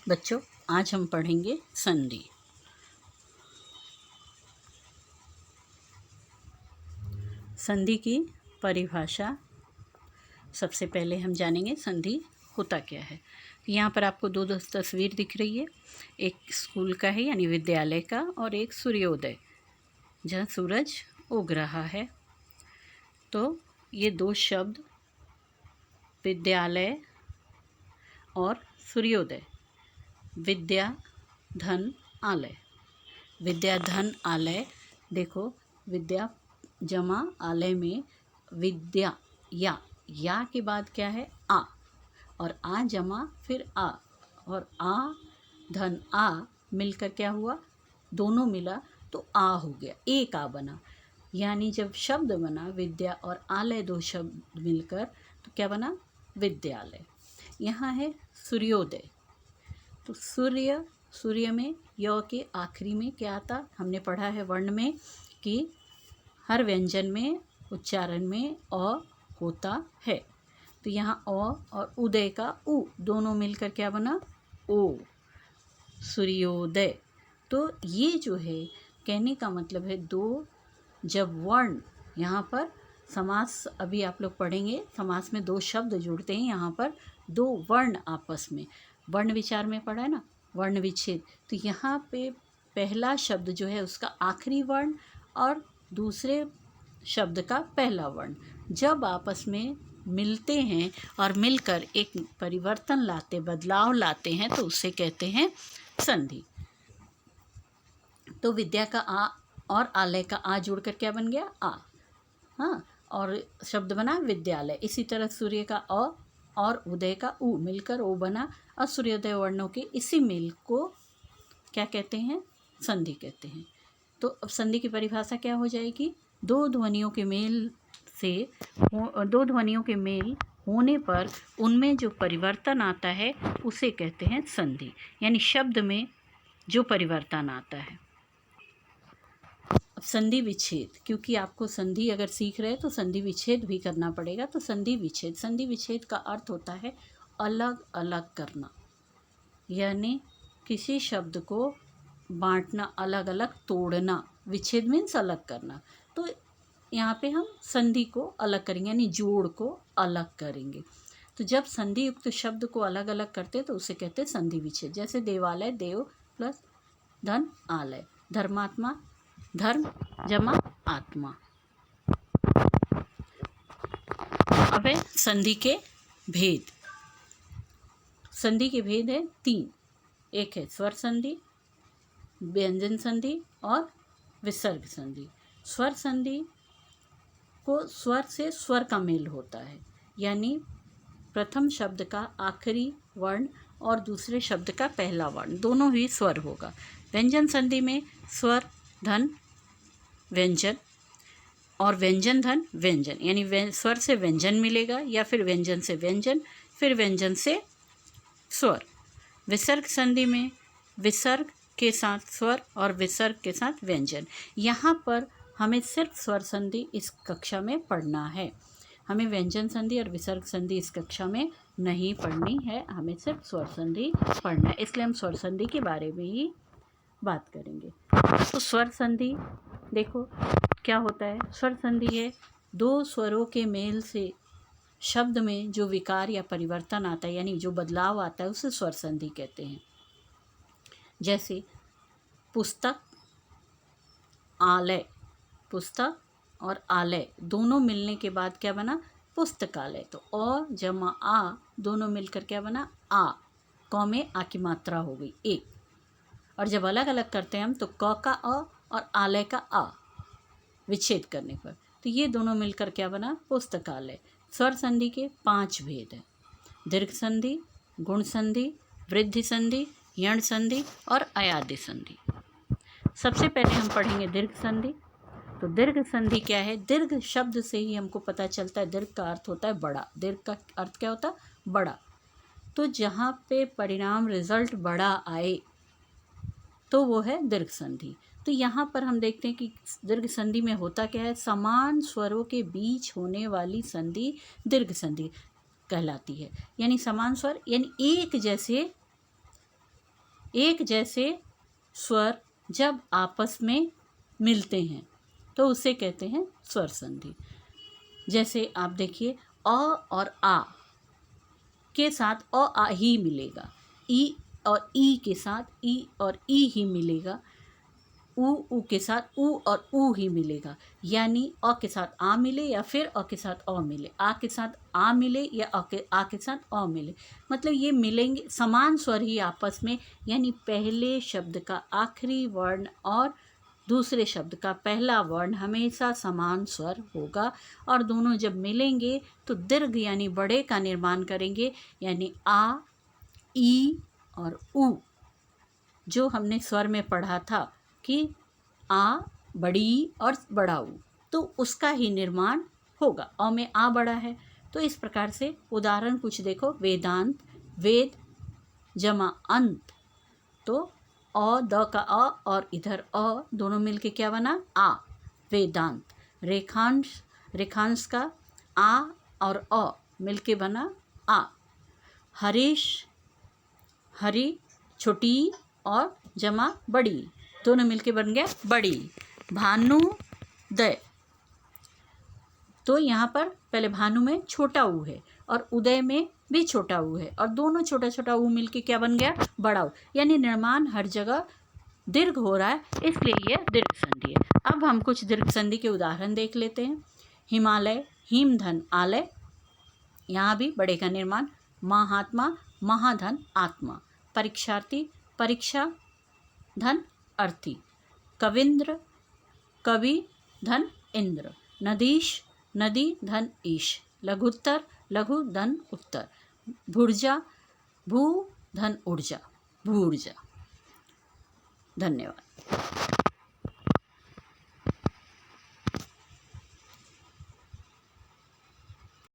बच्चों, आज हम पढ़ेंगे संधि। संधि की परिभाषा सबसे पहले हम जानेंगे संधि होता क्या है। यहाँ पर आपको दो तस्वीर दिख रही है, एक स्कूल का है यानी विद्यालय का, और एक सूर्योदय जहाँ सूरज उग रहा है। तो ये दो शब्द विद्यालय और सूर्योदय, विद्या धन आलय, विद्या धन आलय। देखो, विद्या जमा आलय में विद्या या के बाद क्या है आ, और आ जमा फिर आ, और आ धन आ मिलकर क्या हुआ, दोनों मिला तो आ हो गया, एक आ बना। यानी जब शब्द बना विद्या और आलय, दो शब्द मिलकर तो क्या बना, विद्यालय। यहाँ है सूर्योदय। तो सूर्य में य के आखिरी में क्या आता, हमने पढ़ा है वर्ण में कि हर व्यंजन में उच्चारण में अ होता है। तो यहाँ अ और उदय का उ दोनों मिलकर क्या बना, ओ, सूर्योदय। तो ये जो है कहने का मतलब है दो, जब वर्ण यहाँ पर समास, अभी आप लोग पढ़ेंगे समास में दो शब्द जुड़ते हैं, यहाँ पर दो वर्ण आपस में, वर्ण विचार में पढ़ा है ना, वर्ण विच्छेद। तो यहाँ पे पहला शब्द जो है उसका आखिरी वर्ण और दूसरे शब्द का पहला वर्ण जब आपस में मिलते हैं और मिलकर एक परिवर्तन लाते, बदलाव लाते हैं, तो उसे कहते हैं संधि। तो विद्या का आ और आलय का आ जुड़कर क्या बन गया, आ, हाँ, और शब्द बना विद्यालय। इसी तरह सूर्य का अ और उदय का उ मिलकर ओ बना, और सूर्योदय वर्णों के इसी मेल को क्या कहते हैं, संधि कहते हैं। तो अब संधि की परिभाषा क्या हो जाएगी, दो ध्वनियों के मेल होने पर उनमें जो परिवर्तन आता है उसे कहते हैं संधि, यानी शब्द में जो परिवर्तन आता है। अब संधि विच्छेद, क्योंकि आपको संधि अगर सीख रहे हैं तो संधि विच्छेद भी करना पड़ेगा। तो संधि विच्छेद का अर्थ होता है अलग अलग करना, यानी किसी शब्द को बांटना, अलग अलग तोड़ना। विच्छेद मीन्स अलग करना। तो यहाँ पे हम संधि को अलग करेंगे, यानी जोड़ को अलग करेंगे। तो जब संधि युक्त शब्द को अलग अलग करते तो उसे कहते हैं संधि विच्छेद। जैसे देवालय, देव प्लस धन आलय, धर्मात्मा, धर्म जमा आत्मा। अब है संधि के भेद। संधि के भेद है तीन, एक है स्वर संधि, व्यंजन संधि और विसर्ग संधि। स्वर संधि को स्वर से स्वर का मेल होता है, यानी प्रथम शब्द का आखिरी वर्ण और दूसरे शब्द का पहला वर्ण दोनों ही स्वर होगा। व्यंजन संधि में स्वर धन व्यंजन और व्यंजन धन व्यंजन, यानी स्वर से व्यंजन मिलेगा या फिर व्यंजन से व्यंजन, फिर व्यंजन से स्वर। विसर्ग संधि में विसर्ग के साथ स्वर और विसर्ग के साथ व्यंजन। यहाँ पर हमें सिर्फ स्वर संधि इस कक्षा में पढ़ना है, हमें व्यंजन संधि और विसर्ग संधि इस कक्षा में नहीं पढ़नी है, हमें सिर्फ स्वर संधि पढ़ना है। इसलिए हम स्वर संधि के बारे में ही बात करेंगे। तो स्वर संधि देखो क्या होता है। स्वर संधि है दो स्वरों के मेल से शब्द में जो विकार या परिवर्तन आता है, यानी जो बदलाव आता है, उसे स्वर संधि कहते हैं। जैसे पुस्तक, आलय, पुस्तक और आलय दोनों मिलने के बाद क्या बना, पुस्तकालय। तो अ जमा आ दोनों मिलकर क्या बना, आ, क में आ की मात्रा हो गई एक। और जब अलग अलग करते हैं हम तो क का अ और आलय का आ विच्छेद करने पर, तो ये दोनों मिलकर क्या बना, पुस्तकालय। स्वर संधि के 5 भेद हैं, दीर्घ संधि, गुण संधि, वृद्धि संधि, यण संधि और अयाद्य संधि। सबसे पहले हम पढ़ेंगे दीर्घ संधि। तो दीर्घ संधि क्या है, दीर्घ शब्द से ही हमको पता चलता है, दीर्घ का अर्थ होता है बड़ा। दीर्घ का अर्थ क्या होता है, बड़ा। तो जहाँ पे परिणाम रिजल्ट बड़ा आए तो वो है दीर्घ संधि। तो यहाँ पर हम देखते हैं कि दीर्घ संधि में होता क्या है, समान स्वरों के बीच होने वाली संधि दीर्घ संधि कहलाती है। यानी समान स्वर, यानी एक जैसे एक जैसे स्वर जब आपस में मिलते हैं तो उसे कहते हैं स्वर संधि। जैसे आप देखिए, अ और आ के साथ अ आ ही मिलेगा, ई और ई के साथ ई और ई ही मिलेगा, ऊ के साथ ऊ और ऊ ही मिलेगा। यानी अ के साथ आ मिले या फिर अ के साथ अ मिले, आ के साथ आ मिले या आ के साथ अ मिले, मतलब ये मिलेंगे समान स्वर ही आपस में। यानी पहले शब्द का आखिरी वर्ण और दूसरे शब्द का पहला वर्ण हमेशा समान स्वर होगा, और दोनों जब मिलेंगे तो दीर्घ यानी बड़े का निर्माण करेंगे। यानी आ, ई और ऊ, जो हमने स्वर में पढ़ा था कि आ बड़ी और बड़ा ऊ, तो उसका ही निर्माण होगा। अ में आ बड़ा है, तो इस प्रकार से उदाहरण कुछ देखो। वेदांत, वेद जमा अंत, तो अ द का अ और इधर अ दोनों मिलके क्या बना, आ, वेदांत। रेखांश, रेखांश का आ और अ मिलके बना आ। हरीश, हरी छोटी और जमा बड़ी, दोनों मिलके बन गया बड़ी। भानुदय, तो यहाँ पर पहले भानु में छोटा ऊ है और उदय में भी छोटा ऊ है, और दोनों छोटा छोटा ऊ मिलके क्या बन गया, बड़ा ऊ। यानी निर्माण हर जगह दीर्घ हो रहा है, इसलिए यह दीर्घ संधि है। अब हम कुछ दीर्घ संधि के उदाहरण देख लेते हैं। हिमालय, हिम धन आलय, यहाँ भी बड़े का निर्माण। महात्मा, महाधन आत्मा। परीक्षार्थी, परीक्षा धन अर्थी। कविंद्र, कवि धन इंद्र। नदीश, नदी धन ईश। लघुत्तर, लघु धन उत्तर। भुर्जा, भू धन ऊर्जा, भूर्जा। धन्यवाद।